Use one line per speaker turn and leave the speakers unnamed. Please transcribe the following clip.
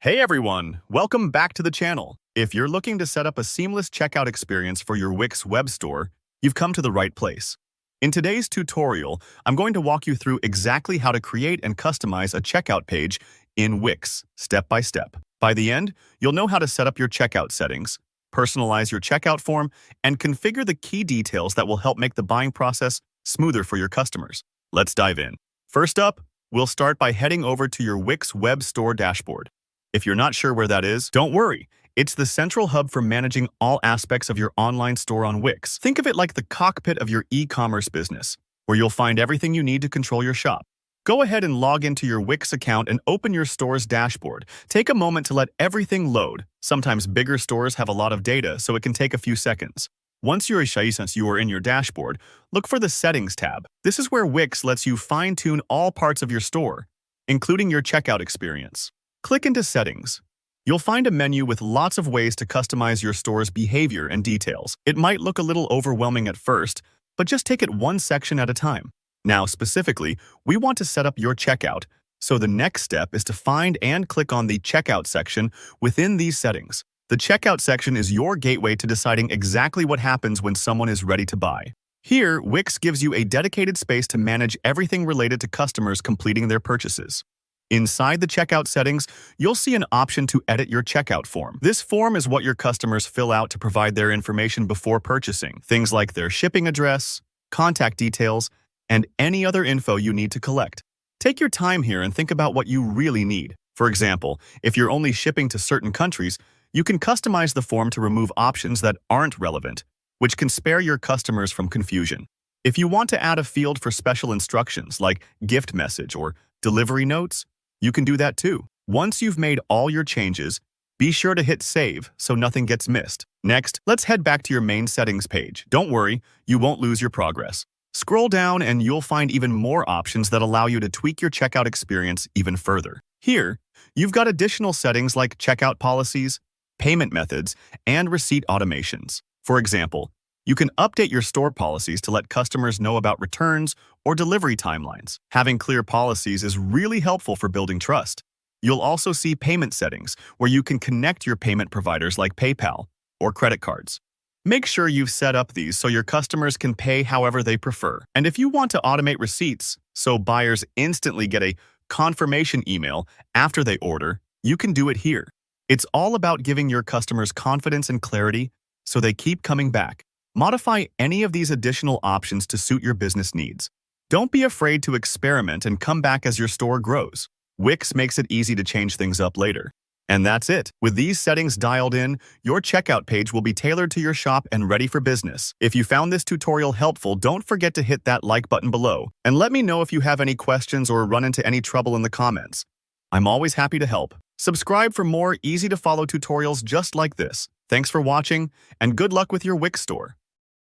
Hey everyone, welcome back to the channel. If you're looking to set up a seamless checkout experience for your Wix web store, you've come to the right place. In today's tutorial, I'm going to walk you through exactly how to create and customize a checkout page in Wix, step by step. By the end, you'll know how to set up your checkout settings, personalize your checkout form, and configure the key details that will help make the buying process smoother for your customers. Let's dive in. First up, we'll start by heading over to your Wix web store dashboard. If you're not sure where that is, don't worry. It's the central hub for managing all aspects of your online store on Wix. Think of it like the cockpit of your e-commerce business, where you'll find everything you need to control your shop. Go ahead and log into your Wix account and open your store's dashboard. Take a moment to let everything load. Sometimes bigger stores have a lot of data, so it can take a few seconds. Once you are in your dashboard, look for the Settings tab. This is where Wix lets you fine-tune all parts of your store, including your checkout experience. Click into Settings. You'll find a menu with lots of ways to customize your store's behavior and details. It might look a little overwhelming at first, but just take it one section at a time. Now, specifically, we want to set up your checkout, so the next step is to find and click on the Checkout section within these settings. The Checkout section is your gateway to deciding exactly what happens when someone is ready to buy. Here, Wix gives you a dedicated space to manage everything related to customers completing their purchases. Inside the checkout settings, you'll see an option to edit your checkout form. This form is what your customers fill out to provide their information before purchasing, things like their shipping address, contact details, and any other info you need to collect. Take your time here and think about what you really need. For example, if you're only shipping to certain countries, you can customize the form to remove options that aren't relevant, which can spare your customers from confusion. If you want to add a field for special instructions like gift message or delivery notes, you can do that too. Once you've made all your changes, be sure to hit Save so nothing gets missed. Next, let's head back to your main settings page. Don't worry, you won't lose your progress. Scroll down and you'll find even more options that allow you to tweak your checkout experience even further. Here, you've got additional settings like checkout policies, payment methods, and receipt automations. For example, you can update your store policies to let customers know about returns or delivery timelines. Having clear policies is really helpful for building trust. You'll also see payment settings, where you can connect your payment providers like PayPal or credit cards. Make sure you've set up these so your customers can pay however they prefer. And if you want to automate receipts, so buyers instantly get a confirmation email after they order, you can do it here. It's all about giving your customers confidence and clarity so they keep coming back. Modify any of these additional options to suit your business needs. Don't be afraid to experiment and come back as your store grows. Wix makes it easy to change things up later. And that's it. With these settings dialed in, your checkout page will be tailored to your shop and ready for business. If you found this tutorial helpful, don't forget to hit that like button below. And let me know if you have any questions or run into any trouble in the comments. I'm always happy to help. Subscribe for more easy-to-follow tutorials just like this. Thanks for watching, and good luck with your Wix store.